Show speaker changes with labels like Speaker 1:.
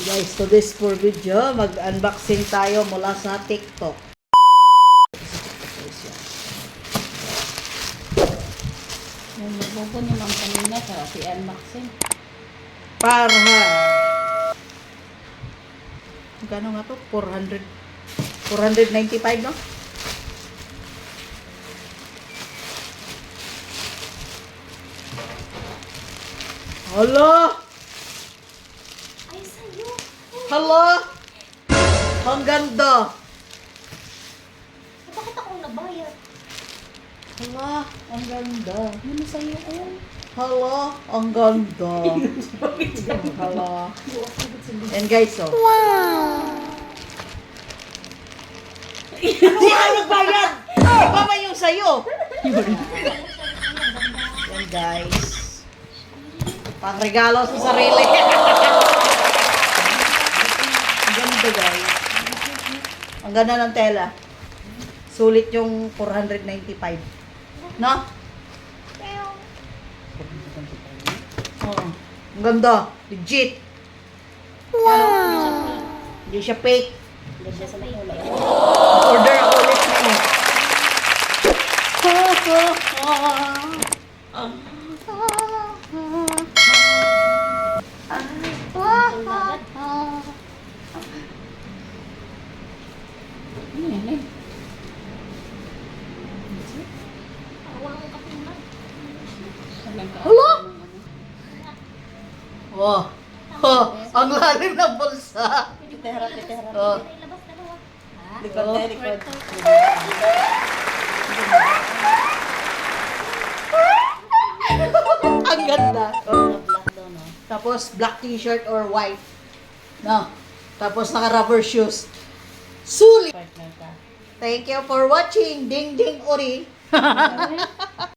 Speaker 1: Guys, to this for video, mag-unboxing tayo mula sa TikTok.
Speaker 2: Yung nabubo ni Ma'am kanina sa unboxing.
Speaker 1: Para magkano nga to? 495, no? Hala!
Speaker 3: Ay, sa'yo.
Speaker 1: Hala! Ang ganda!
Speaker 3: Bakit akong nabayad?
Speaker 1: Hala, ang ganda.
Speaker 2: Ano sa'yo? Oh.
Speaker 1: Hala, ang ganda. Hala. And guys, oh. Wow! Hindi ka nagbayad! Iba ba yung sa'yo? Yan guys. Pang regalo sa sarili. Ang ganda guys. Ang ganda ng tela. Sulit yung 495. No? Oo. Ang ganda. Legit. Wow! Hindi siya fake.
Speaker 2: Ganda sa mahula.
Speaker 1: Order ako ulit na eh.
Speaker 2: Ano yan eh?
Speaker 3: Awang kapunan.
Speaker 2: Walang ka-
Speaker 1: Hala! Wow. Oh, ang lalim ng bulsa.
Speaker 2: Titera.
Speaker 1: Oh.
Speaker 3: Ilabas dalawa.
Speaker 2: Likod tayo, likod.
Speaker 1: Ang ganda. Oh.
Speaker 2: Black daw, no?
Speaker 1: Tapos black t-shirt or white. No. Tapos naka-rubber shoes. Sulit.
Speaker 2: Partner ka.
Speaker 1: Thank you for watching. Ding ding uri.